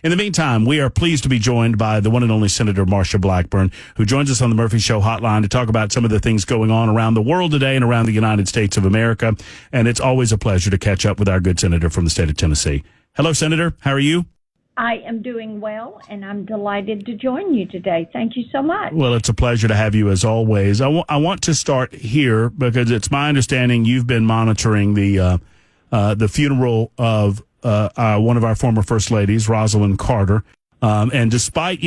In the meantime, we are pleased to be joined by the one and only Senator Marsha Blackburn, who joins us on the Murphy Show hotline to talk about some of the things going on around the world today and around the United States of America. And it's always a pleasure to catch up with our good senator from the state of Tennessee. Hello, Senator. How are you? I am doing well, and I'm delighted to join you today. Thank you so much. Well, it's a pleasure to have you as always. I want to start here because it's my understanding you've been monitoring the funeral of one of our former First Ladies, Rosalind Carter. And despite,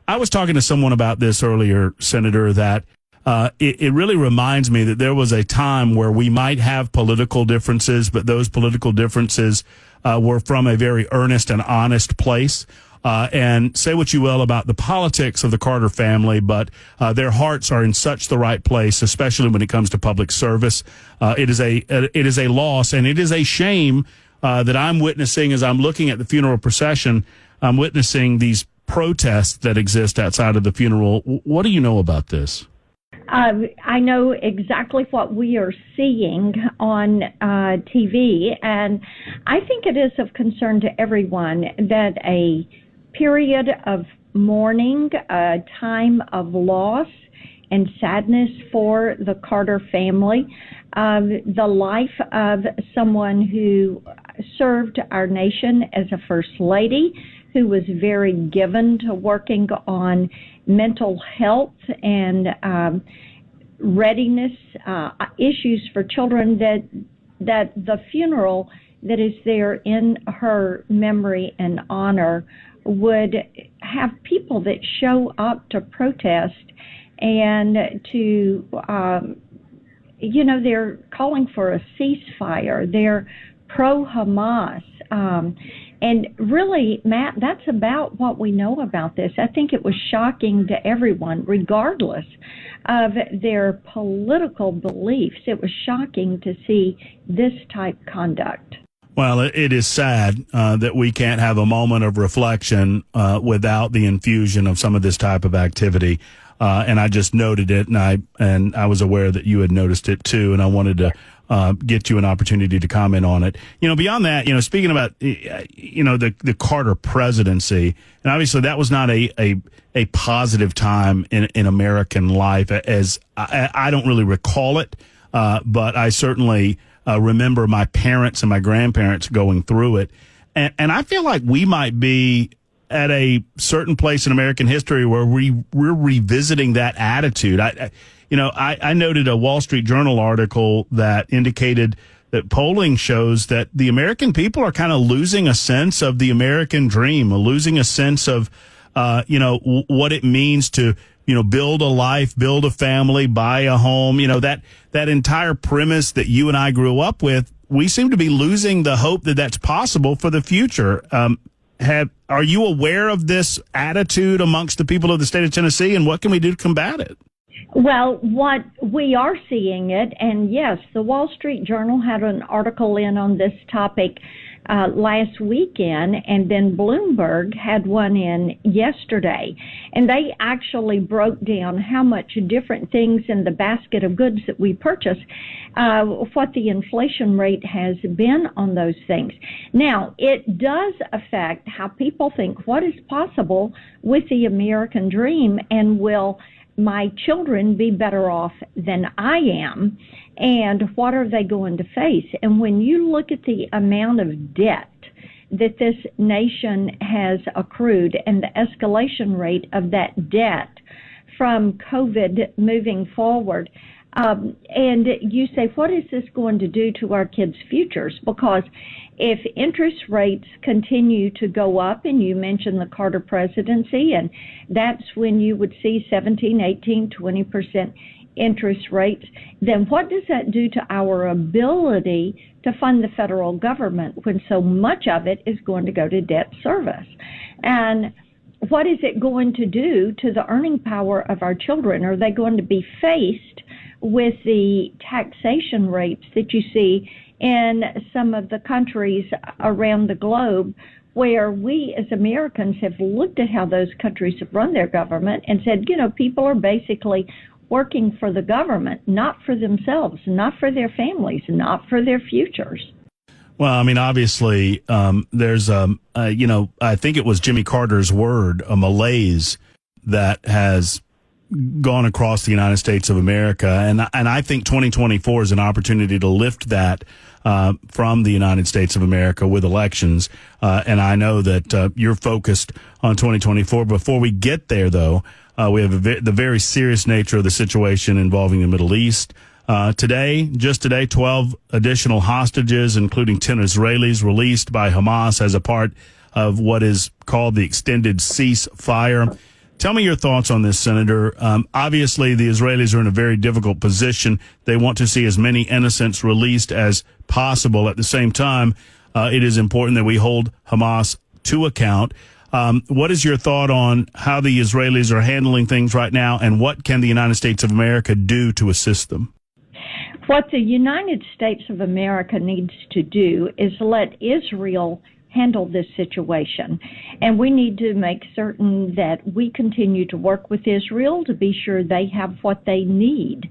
I was talking to someone about this earlier, Senator, that it really reminds me that there was a time where we might have political differences, but those political differences were from a very earnest and honest place. And say what you will about the politics of the Carter family, but their hearts are in such the right place, especially when it comes to public service. It is a loss, and it is a shame that I'm witnessing as I'm looking at the funeral procession. I'm witnessing these protests that exist outside of the funeral. What do you know about this? I know exactly what we are seeing on TV, and I think it is of concern to everyone that a period of mourning, a time of loss and sadness for the Carter family, the life of someone who served our nation as a First Lady, who was very given to working on mental health and readiness issues for children, that the funeral that is there in her memory and honor would have people that show up to protest and to, they're calling for a ceasefire. They're pro-Hamas. And really, Matt, that's about what we know about this. I think it was shocking to everyone, regardless of their political beliefs. It was shocking to see this type conduct. Well, it is sad that we can't have a moment of reflection without the infusion of some of this type of activity. And I just noted it, and I was aware that you had noticed it too, and I wanted to get you an opportunity to comment on it. Beyond that, speaking about the Carter presidency, and obviously that was not a positive time in American life, as I don't really recall it, but I certainly remember my parents and my grandparents going through it, and I feel like we might be at a certain place in American history where we're revisiting that attitude. I noted a Wall Street Journal article that indicated that polling shows that the American people are kind of losing a sense of the American dream, losing a sense of, what it means to, build a life, build a family, buy a home, that entire premise that you and I grew up with. We seem to be losing the hope that that's possible for the future. Are you aware of this attitude amongst the people of the state of Tennessee, and what can we do to combat it? Well, what we are seeing it, and yes, the Wall Street Journal had an article in on this topic last weekend, and then Bloomberg had one in yesterday, and they actually broke down how much different things in the basket of goods that we purchase, what the inflation rate has been on those things. Now, it does affect how people think what is possible with the American dream, and will my children be better off than I am, and what are they going to face? And when you look at the amount of debt that this nation has accrued and the escalation rate of that debt from COVID moving forward, and you say, what is this going to do to our kids' futures? Because if interest rates continue to go up, and you mentioned the Carter presidency, and that's when you would see 17, 18, 20% interest rates, then what does that do to our ability to fund the federal government when so much of it is going to go to debt service? And what is it going to do to the earning power of our children? Are they going to be faced with the taxation rates that you see in some of the countries around the globe, where we as Americans have looked at how those countries have run their government and said, people are basically working for the government, not for themselves, not for their families, not for their futures? Well, I mean, obviously, there's, I think it was Jimmy Carter's word, a malaise that has gone across the United States of America. And I think 2024 is an opportunity to lift that from the United States of America with elections. And I know that you're focused on 2024. Before we get there, though, we have the very serious nature of the situation involving the Middle East. Just today, 12 additional hostages, including 10 Israelis, released by Hamas as a part of what is called the extended ceasefire. Tell me your thoughts on this, Senator. Obviously, the Israelis are in a very difficult position. They want to see as many innocents released as possible. At the same time, it is important that we hold Hamas to account. What is your thought on how the Israelis are handling things right now, and what can the United States of America do to assist them? What the United States of America needs to do is let Israel handle this situation. And we need to make certain that we continue to work with Israel to be sure they have what they need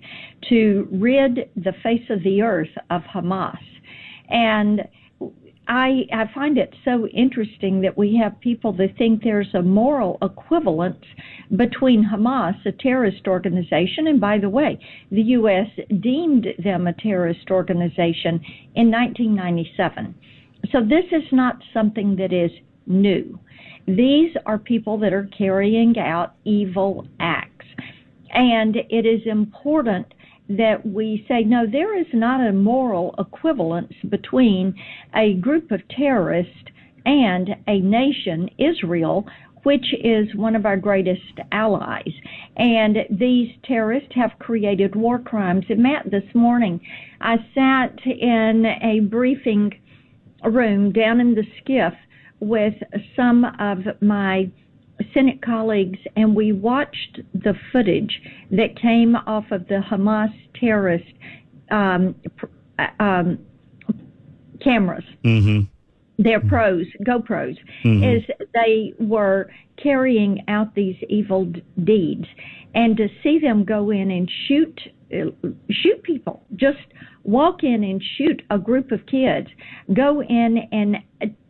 to rid the face of the earth of Hamas. And I find it so interesting that we have people that think there's a moral equivalence between Hamas, a terrorist organization, and by the way, the U.S. deemed them a terrorist organization in 1997. So this is not something that is new. These are people that are carrying out evil acts. And it is important that we say, no, there is not a moral equivalence between a group of terrorists and a nation, Israel, which is one of our greatest allies. And these terrorists have created war crimes. And Matt, this morning, I sat in a briefing room down in the SCIF with some of my Senate colleagues, and we watched the footage that came off of the Hamas terrorist cameras. Mm-hmm. Their GoPros, as they were carrying out these evil deeds. And to see them go in and shoot people, just walk in and shoot a group of kids, go in and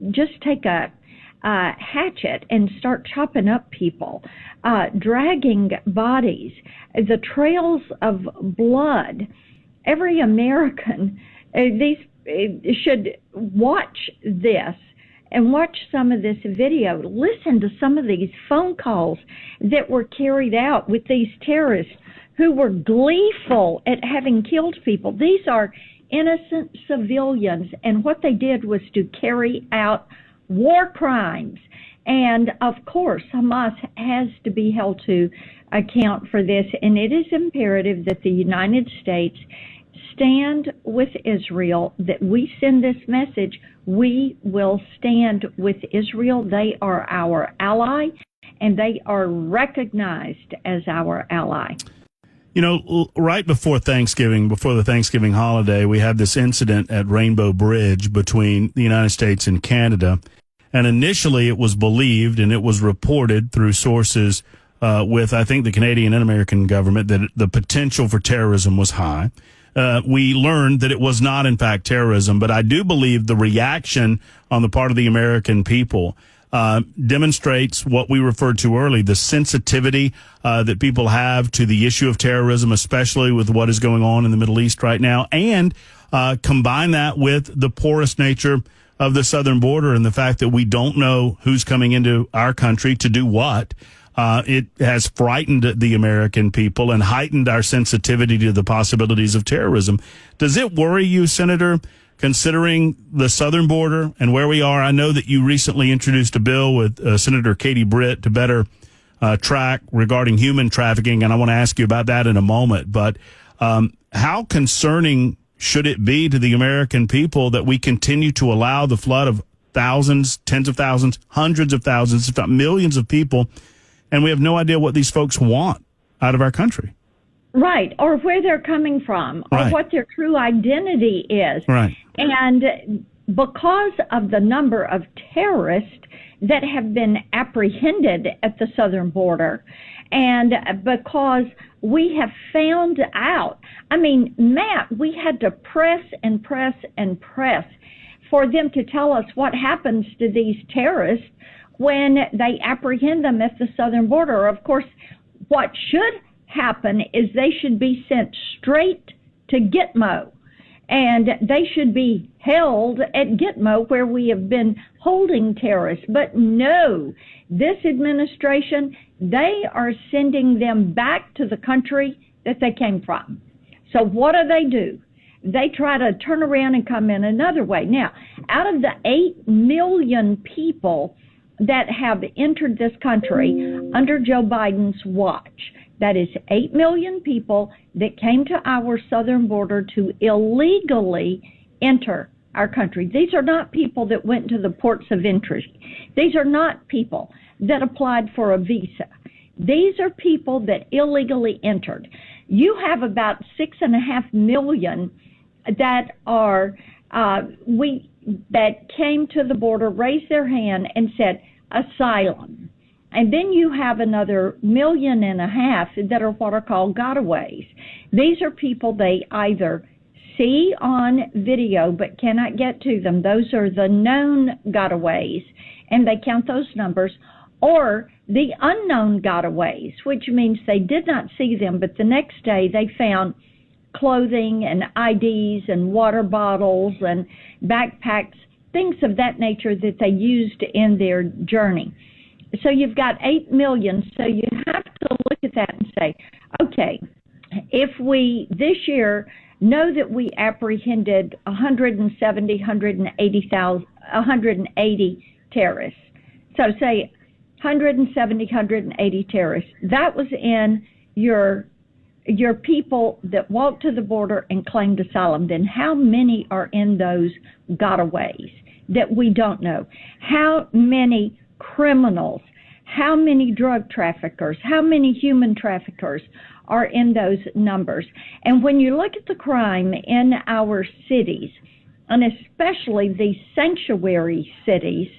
just take a hatchet and start chopping up people, dragging bodies, the trails of blood. Every American should watch this and watch some of this video, listen to some of these phone calls that were carried out with these terrorists who were gleeful at having killed people. These are innocent civilians, and what they did was to carry out war crimes. And of course, Hamas has to be held to account for this, and it is imperative that the United States stand with Israel, that we send this message. We will stand with Israel. They are our ally, and they are recognized as our ally. You know, right before Thanksgiving, before the Thanksgiving holiday, we had this incident at Rainbow Bridge between the United States and Canada. And initially it was believed, and it was reported through sources with, I think, the Canadian and American government, that the potential for terrorism was high. We learned that it was not, in fact, terrorism. But I do believe the reaction on the part of the American people demonstrates what we referred to early, the sensitivity that people have to the issue of terrorism, especially with what is going on in the Middle East right now, and combine that with the porous nature of the southern border and the fact that we don't know who's coming into our country to do what. It has frightened the American people and heightened our sensitivity to the possibilities of terrorism. Does it worry you, Senator, considering the southern border and where we are? I know that you recently introduced a bill with Senator Katie Britt to better track regarding human trafficking, and I want to ask you about that in a moment. But how concerning should it be to the American people that we continue to allow the flood of thousands, tens of thousands, hundreds of thousands, if not millions of people, and we have no idea what these folks want out of our country? Right, or where they're coming from, or what their true identity is. Right. And because of the number of terrorists that have been apprehended at the southern border, and because we have found out, I mean, Matt, we had to press and press and press for them to tell us what happens to these terrorists when they apprehend them at the southern border. Of course, what should happen is they should be sent straight to Gitmo, and they should be held at Gitmo where we have been holding terrorists. But no, this administration, they are sending them back to the country that they came from. So what do? They try to turn around and come in another way. Now, out of the 8 million people that have entered this country under Joe Biden's watch, that is 8 million people that came to our southern border to illegally enter our country. These are not people that went to the ports of entry. These are not people that applied for a visa. These are people that illegally entered. You have about 6.5 million that are that came to the border, raised their hand, and said asylum. And then you have another 1.5 million that are what are called gotaways. These are people they either see on video but cannot get to them. Those are the known gotaways, and they count those numbers. Or the unknown gotaways, which means they did not see them, but the next day they found clothing and IDs and water bottles and backpacks, things of that nature that they used in their journey. So you've got 8 million, so you have to look at that and say, okay, if we this year know that we apprehended 180 terrorists, so say 180 terrorists, that was in your people that walked to the border and claimed asylum. Then how many are in those gotaways that we don't know? How many criminals, how many drug traffickers, how many human traffickers are in those numbers? And when you look at the crime in our cities, and especially the sanctuary cities,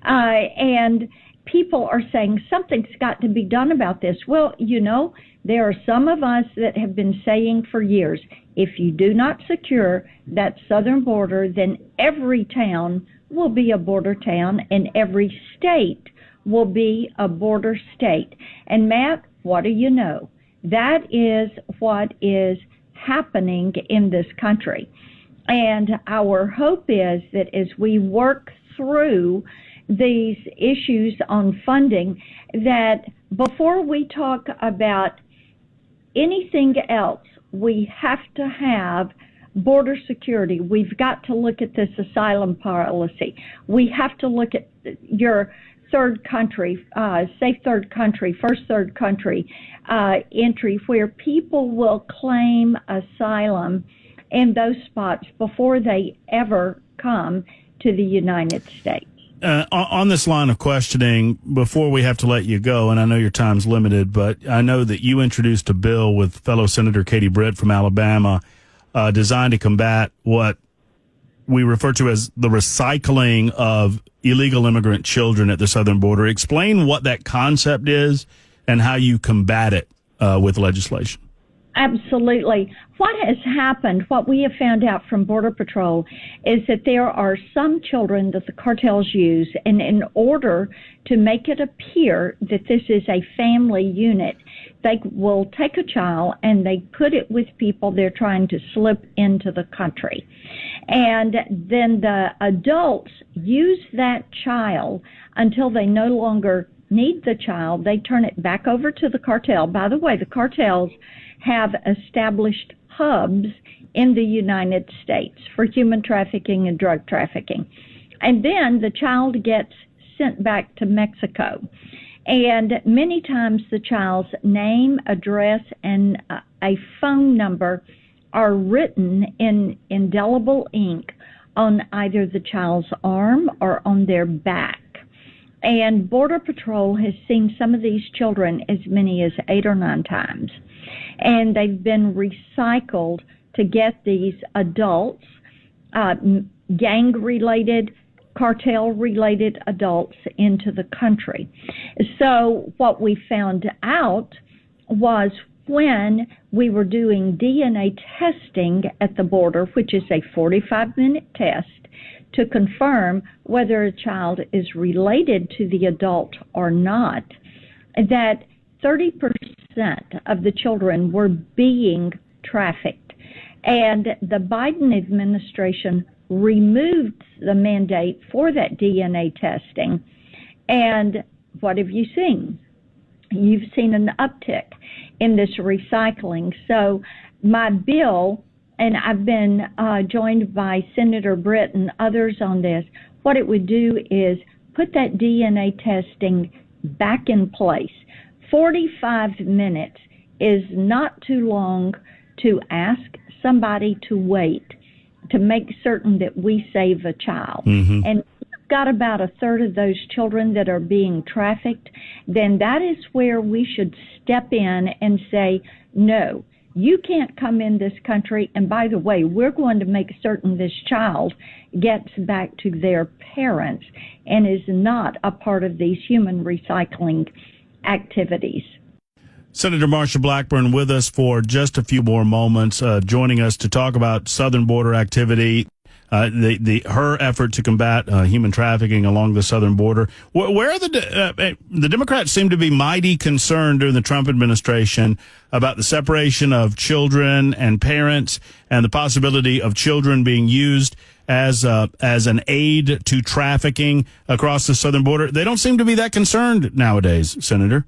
and people are saying something's got to be done about this. Well, you know, there are some of us that have been saying for years, if you do not secure that southern border, then every town will be a border town and every state will be a border state. And Matt, what do you know? That is what is happening in this country. And our hope is that as we work through these issues on funding, that before we talk about anything else, we have to have border security. We've got to look at this asylum policy. We have to look at your third country, safe third country, first third country entry, where people will claim asylum in those spots before they ever come to the United States. On this line of questioning, before we have to let you go, and I know your time's limited, but I know that you introduced a bill with fellow Senator Katie Britt from Alabama designed to combat what we refer to as the recycling of illegal immigrant children at the southern border. Explain what that concept is and how you combat it with legislation. Absolutely. What has happened, what we have found out from Border Patrol, is that there are some children that the cartels use, and in order to make it appear that this is a family unit, they will take a child and they put it with people they're trying to slip into the country. And then the adults use that child until they no longer need the child. They turn it back over to the cartel. By the way, the cartels have established hubs in the United States for human trafficking and drug trafficking. And then the child gets sent back to Mexico. And many times the child's name, address, and a phone number are written in indelible ink on either the child's arm or on their back. And Border Patrol has seen some of these children as many as 8 or 9 times. And they've been recycled to get these adults, gang-related, cartel-related adults into the country. So what we found out was when we were doing DNA testing at the border, which is a 45-minute test to confirm whether a child is related to the adult or not, that 30% of the children were being trafficked. And the Biden administration removed the mandate for that DNA testing. And what have you seen? You've seen an uptick in this recycling. So my bill, and I've been joined by Senator Britt and others on this, what it would do is put that DNA testing back in place. 45 minutes is not too long to ask somebody to wait to make certain that we save a child. Mm-hmm. And we've got about a third of those children that are being trafficked, then that is where we should step in and say, no, you can't come in this country, and by the way, we're going to make certain this child gets back to their parents and is not a part of these human recycling activities. Senator Marsha Blackburn with us for just a few more moments, joining us to talk about southern border activity, her effort to combat human trafficking along the southern border. Where are the Democrats seem to be mighty concerned during the Trump administration about the separation of children and parents and the possibility of children being used as an aid to trafficking across the southern border. They don't seem to be that concerned nowadays, Senator.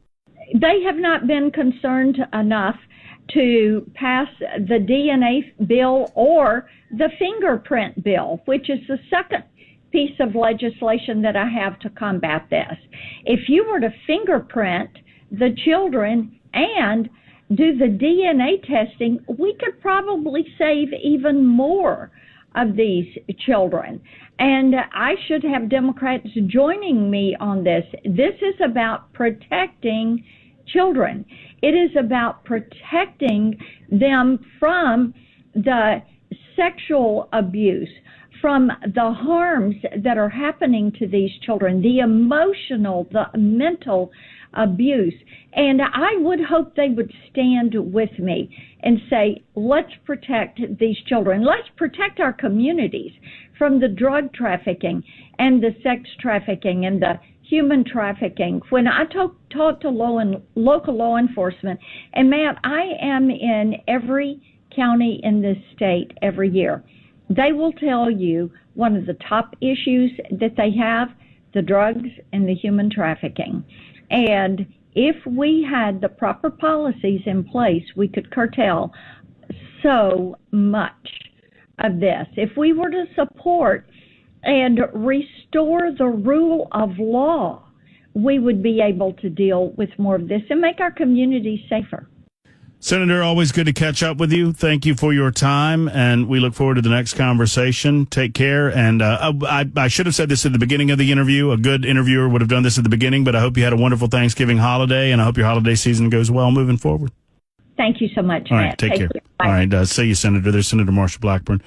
They have not been concerned enough to pass the DNA bill or the fingerprint bill, which is the second piece of legislation that I have to combat this. If you were to fingerprint the children and do the DNA testing, we could probably save even more of these children. And I should have Democrats joining me on this. This is about protecting children. It is about protecting them from the sexual abuse, from the harms that are happening to these children, the emotional, the mental abuse. And I would hope they would stand with me and say, let's protect these children. Let's protect our communities from the drug trafficking and the sex trafficking and the human trafficking. When I talk to local law enforcement, and Matt, I am in every county in this state every year, they will tell you one of the top issues that they have, the drugs and the human trafficking. And if we had the proper policies in place, we could curtail so much of this. If we were to support and restore the rule of law, we would be able to deal with more of this and make our communities safer. Senator, always good to catch up with you. Thank you for your time, and we look forward to the next conversation. Take care. And I should have said this at the beginning of the interview. A good interviewer would have done this at the beginning, but I hope you had a wonderful Thanksgiving holiday, and I hope your holiday season goes well moving forward. Thank you so much, All Matt. right, take care. All right, see you, Senator. There's Senator Marsha Blackburn.